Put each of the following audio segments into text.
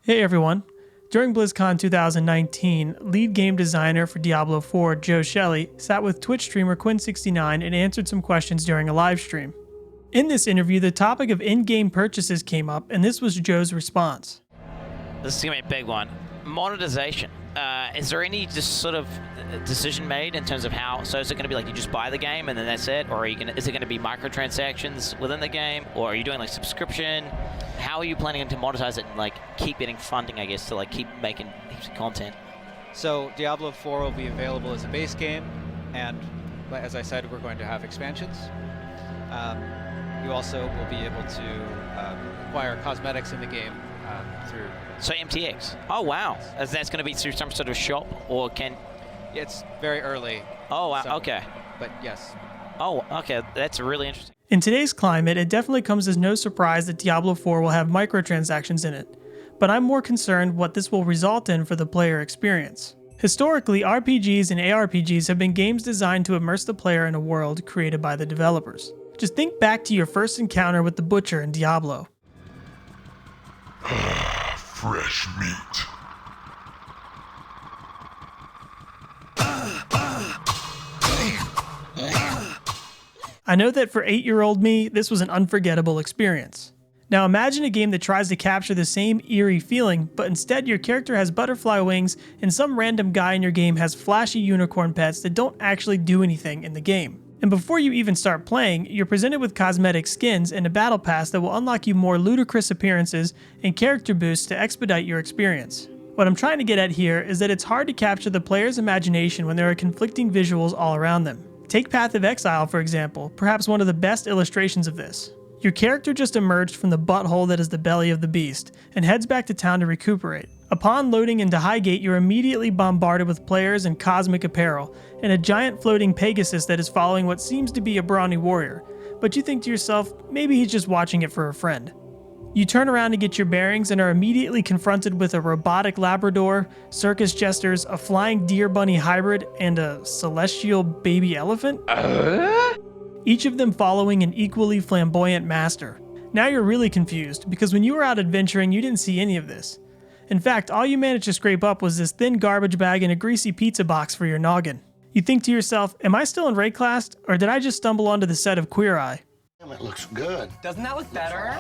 Hey everyone. During BlizzCon 2019, lead game designer for Diablo 4, Joe Shelley, sat with Twitch streamer Quinn69 and answered some questions during a live stream. In this interview, the topic of in-game purchases came up, and this was Joe's response. This is going to be a big one. Monetization. Is there any just sort of decision made in terms of how? So is it going to be like you just buy the game and then that's it, or is it going to be microtransactions within the game, or are you doing like subscription? How are you planning to monetize it and like keep getting funding, I guess, to like keep making heaps of content? So Diablo 4 will be available as a base game, and as I said, we're going to have expansions. You also will be able to acquire cosmetics in the game through. So MTX. Oh wow. That's going to be through some sort of shop, or can? It's very early. Oh wow. So, okay. But yes. Oh okay. That's really interesting. In today's climate, it definitely comes as no surprise that Diablo 4 will have microtransactions in it, but I'm more concerned what this will result in for the player experience. Historically, RPGs and ARPGs have been games designed to immerse the player in a world created by the developers. Just think back to your first encounter with the Butcher in Diablo. Fresh meat. I know that for 8-year-old me, this was an unforgettable experience. Now imagine a game that tries to capture the same eerie feeling, but instead your character has butterfly wings and some random guy in your game has flashy unicorn pets that don't actually do anything in the game. And before you even start playing, you're presented with cosmetic skins and a battle pass that will unlock you more ludicrous appearances and character boosts to expedite your experience. What I'm trying to get at here is that it's hard to capture the player's imagination when there are conflicting visuals all around them. Take Path of Exile, for example, perhaps one of the best illustrations of this. Your character just emerged from the butthole that is the belly of the beast, and heads back to town to recuperate. Upon loading into Highgate, you're immediately bombarded with players in cosmic apparel, and a giant floating Pegasus that is following what seems to be a brawny warrior, but you think to yourself, maybe he's just watching it for a friend. You turn around to get your bearings and are immediately confronted with a robotic Labrador, circus jesters, a flying deer bunny hybrid, and a celestial baby elephant? Each of them following an equally flamboyant master. Now you're really confused, because when you were out adventuring you didn't see any of this. In fact, all you managed to scrape up was this thin garbage bag and a greasy pizza box for your noggin. You think to yourself, am I still in raid class, or did I just stumble onto the set of Queer Eye? It looks good. Doesn't that look better?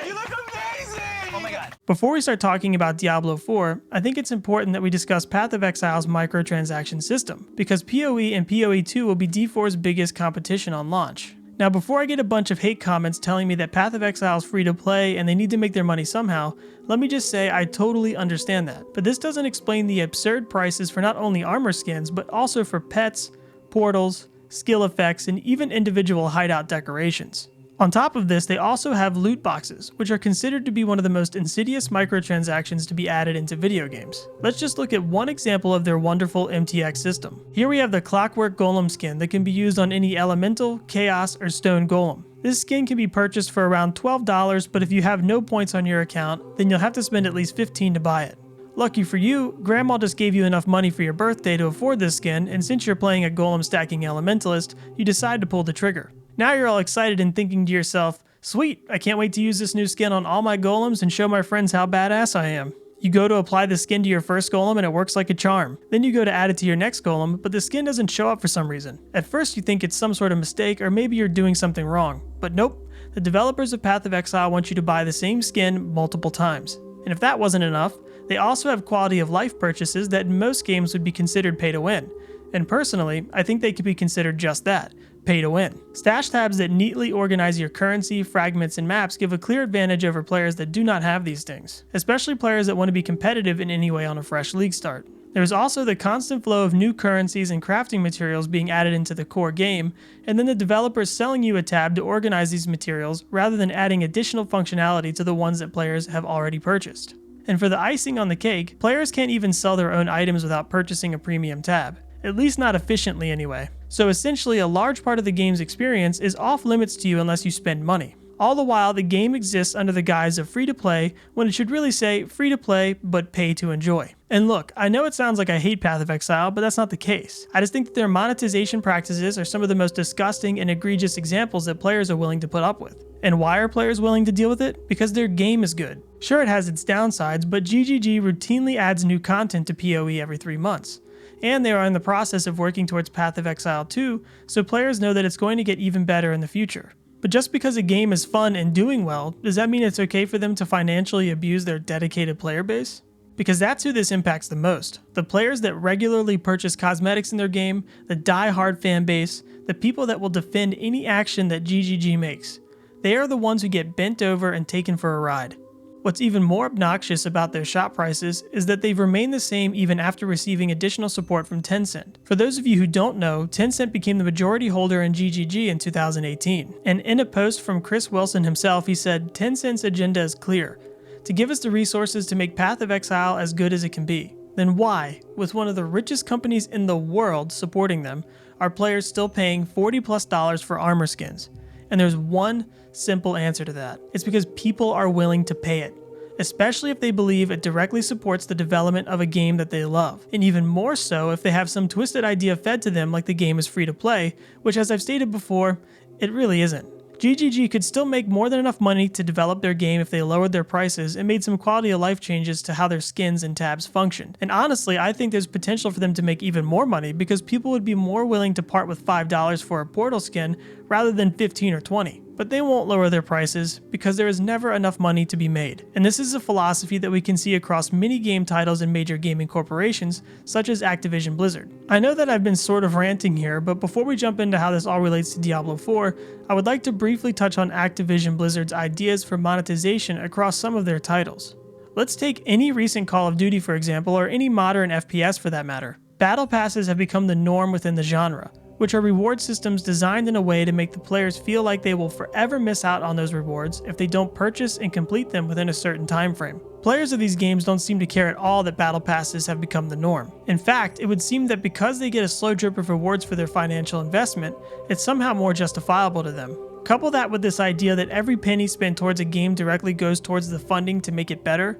You look amazing! Oh my god. Before we start talking about Diablo 4, I think it's important that we discuss Path of Exile's microtransaction system, because PoE and PoE 2 will be D4's biggest competition on launch. Now before I get a bunch of hate comments telling me that Path of Exile is free to play and they need to make their money somehow, let me just say I totally understand that. But this doesn't explain the absurd prices for not only armor skins, but also for pets, portals, skill effects, and even individual hideout decorations. On top of this, they also have loot boxes, which are considered to be one of the most insidious microtransactions to be added into video games. Let's just look at one example of their wonderful MTX system. Here we have the Clockwork Golem skin that can be used on any Elemental, Chaos, or Stone Golem. This skin can be purchased for around $12, but if you have no points on your account, then you'll have to spend at least $15 to buy it. Lucky for you, Grandma just gave you enough money for your birthday to afford this skin, and since you're playing a golem stacking elementalist, you decide to pull the trigger. Now you're all excited and thinking to yourself, sweet, I can't wait to use this new skin on all my golems and show my friends how badass I am. You go to apply the skin to your first golem and it works like a charm. Then you go to add it to your next golem, but the skin doesn't show up for some reason. At first you think it's some sort of mistake or maybe you're doing something wrong, but nope. The developers of Path of Exile want you to buy the same skin multiple times. And if that wasn't enough, they also have quality of life purchases that in most games would be considered pay to win. And personally, I think they could be considered just that, pay to win. Stash tabs that neatly organize your currency, fragments, and maps give a clear advantage over players that do not have these things, especially players that want to be competitive in any way on a fresh league start. There is also the constant flow of new currencies and crafting materials being added into the core game, and then the developers selling you a tab to organize these materials rather than adding additional functionality to the ones that players have already purchased. And for the icing on the cake, players can't even sell their own items without purchasing a premium tab. At least not efficiently anyway. So essentially a large part of the game's experience is off limits to you unless you spend money. All the while the game exists under the guise of free to play when it should really say free to play but pay to enjoy. And look, I know it sounds like I hate Path of Exile, but that's not the case. I just think that their monetization practices are some of the most disgusting and egregious examples that players are willing to put up with. And why are players willing to deal with it? Because their game is good. Sure, it has its downsides, but GGG routinely adds new content to PoE every 3 months. And they are in the process of working towards Path of Exile 2, so players know that it's going to get even better in the future. But just because a game is fun and doing well, does that mean it's okay for them to financially abuse their dedicated player base? Because that's who this impacts the most. The players that regularly purchase cosmetics in their game, the die-hard fan base, the people that will defend any action that GGG makes. They are the ones who get bent over and taken for a ride. What's even more obnoxious about their shop prices is that they've remained the same even after receiving additional support from Tencent. For those of you who don't know, Tencent became the majority holder in GGG in 2018. And in a post from Chris Wilson himself, he said, "Tencent's agenda is clear, to give us the resources to make Path of Exile as good as it can be." Then why, with one of the richest companies in the world supporting them, are players still paying $40+ for armor skins? And there's one simple answer to that. It's because people are willing to pay it, especially if they believe it directly supports the development of a game that they love. And even more so if they have some twisted idea fed to them like the game is free to play, which, as I've stated before, it really isn't. GGG could still make more than enough money to develop their game if they lowered their prices and made some quality of life changes to how their skins and tabs function. And honestly, I think there's potential for them to make even more money because people would be more willing to part with $5 for a Portal skin rather than 15 or 20. But they won't lower their prices because there is never enough money to be made. And this is a philosophy that we can see across many game titles and major gaming corporations such as Activision Blizzard. I know that I've been sort of ranting here, but before we jump into how this all relates to Diablo 4, I would like to briefly touch on Activision Blizzard's ideas for monetization across some of their titles. Let's take any recent Call of Duty for example, or any modern FPS for that matter. Battle passes have become the norm within the genre, which are reward systems designed in a way to make the players feel like they will forever miss out on those rewards if they don't purchase and complete them within a certain time frame. Players of these games don't seem to care at all that battle passes have become the norm. In fact, it would seem that because they get a slow drip of rewards for their financial investment, it's somehow more justifiable to them. Couple that with this idea that every penny spent towards a game directly goes towards the funding to make it better,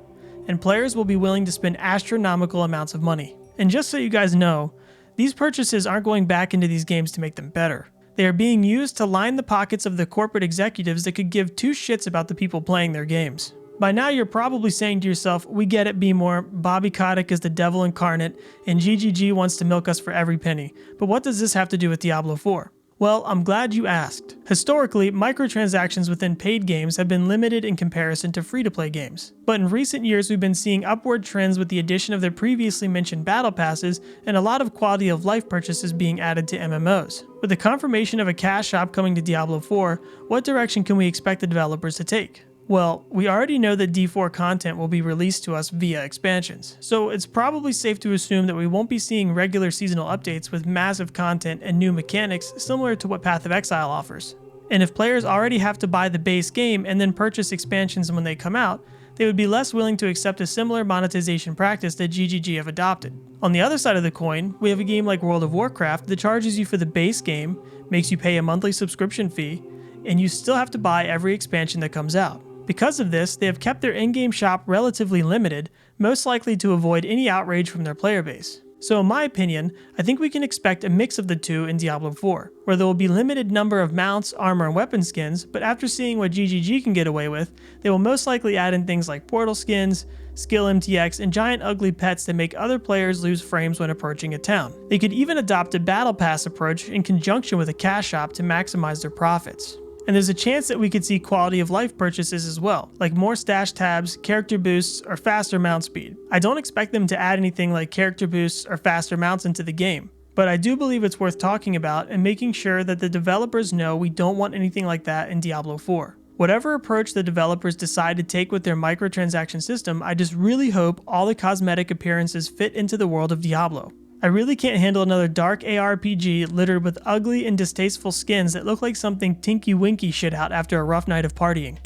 and players will be willing to spend astronomical amounts of money. And just so you guys know, these purchases aren't going back into these games to make them better. They are being used to line the pockets of the corporate executives that could give two shits about the people playing their games. By now you're probably saying to yourself, we get it BMore, Bobby Kotick is the devil incarnate, and GGG wants to milk us for every penny. But what does this have to do with Diablo 4? Well, I'm glad you asked. Historically, microtransactions within paid games have been limited in comparison to free-to-play games. But in recent years, we've been seeing upward trends with the addition of the previously mentioned battle passes and a lot of quality of life purchases being added to MMOs. With the confirmation of a cash shop coming to Diablo 4, what direction can we expect the developers to take? Well, we already know that D4 content will be released to us via expansions, so it's probably safe to assume that we won't be seeing regular seasonal updates with massive content and new mechanics similar to what Path of Exile offers. And if players already have to buy the base game and then purchase expansions when they come out, they would be less willing to accept a similar monetization practice that GGG have adopted. On the other side of the coin, we have a game like World of Warcraft that charges you for the base game, makes you pay a monthly subscription fee, and you still have to buy every expansion that comes out. Because of this, they have kept their in-game shop relatively limited, most likely to avoid any outrage from their player base. So in my opinion, I think we can expect a mix of the two in Diablo 4, where there will be limited number of mounts, armor, and weapon skins, but after seeing what GGG can get away with, they will most likely add in things like portal skins, skill MTX, and giant ugly pets that make other players lose frames when approaching a town. They could even adopt a battle pass approach in conjunction with a cash shop to maximize their profits. And there's a chance that we could see quality of life purchases as well, like more stash tabs, character boosts, or faster mount speed. I don't expect them to add anything like character boosts or faster mounts into the game, but I do believe it's worth talking about and making sure that the developers know we don't want anything like that in Diablo 4. Whatever approach the developers decide to take with their microtransaction system, I just really hope all the cosmetic appearances fit into the world of Diablo. I really can't handle another dark ARPG littered with ugly and distasteful skins that look like something Tinky Winky shit out after a rough night of partying.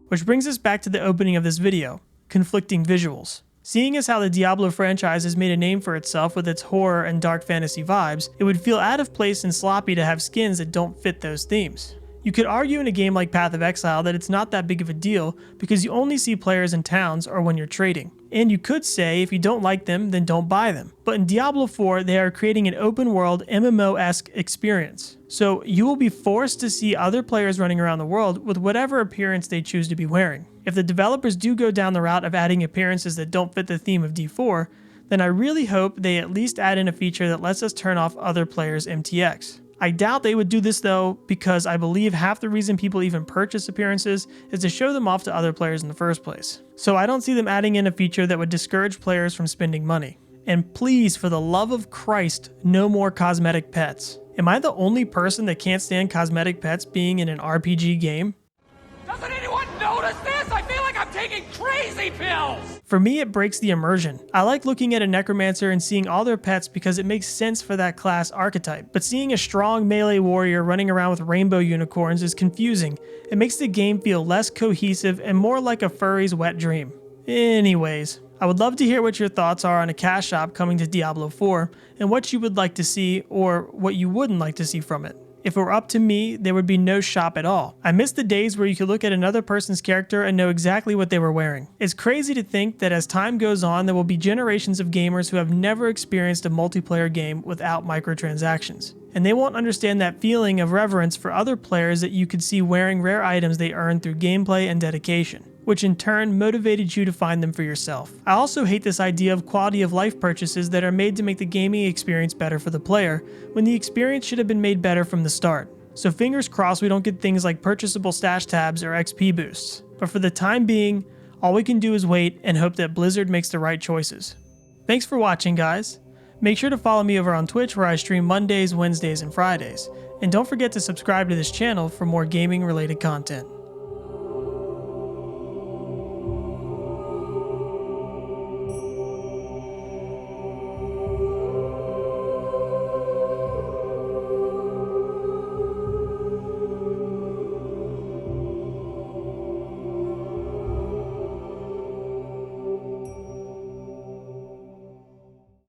Which brings us back to the opening of this video, conflicting visuals. Seeing as how the Diablo franchise has made a name for itself with its horror and dark fantasy vibes, it would feel out of place and sloppy to have skins that don't fit those themes. You could argue in a game like Path of Exile that it's not that big of a deal because you only see players in towns or when you're trading. And you could say if you don't like them, then don't buy them. But in Diablo 4, they are creating an open world MMO-esque experience. So you will be forced to see other players running around the world with whatever appearance they choose to be wearing. If the developers do go down the route of adding appearances that don't fit the theme of D4, then I really hope they at least add in a feature that lets us turn off other players' MTX. I doubt they would do this though, because I believe half the reason people even purchase appearances is to show them off to other players in the first place. So I don't see them adding in a feature that would discourage players from spending money. And please, for the love of Christ, no more cosmetic pets. Am I the only person that can't stand cosmetic pets being in an RPG game? Doesn't anyone notice this? I feel like I'm taking crazy pills! For me, it breaks the immersion. I like looking at a necromancer and seeing all their pets because it makes sense for that class archetype. But seeing a strong melee warrior running around with rainbow unicorns is confusing. It makes the game feel less cohesive and more like a furry's wet dream. Anyways, I would love to hear what your thoughts are on a cash shop coming to Diablo 4 and what you would like to see or what you wouldn't like to see from it. If it were up to me, there would be no shop at all. I miss the days where you could look at another person's character and know exactly what they were wearing. It's crazy to think that as time goes on, there will be generations of gamers who have never experienced a multiplayer game without microtransactions. And they won't understand that feeling of reverence for other players that you could see wearing rare items they earned through gameplay and dedication, which in turn motivated you to find them for yourself. I also hate this idea of quality of life purchases that are made to make the gaming experience better for the player, when the experience should have been made better from the start. So fingers crossed we don't get things like purchasable stash tabs or XP boosts. But for the time being, all we can do is wait and hope that Blizzard makes the right choices. Thanks for watching, guys. Make sure to follow me over on Twitch where I stream Mondays, Wednesdays, and Fridays. And don't forget to subscribe to this channel for more gaming related content.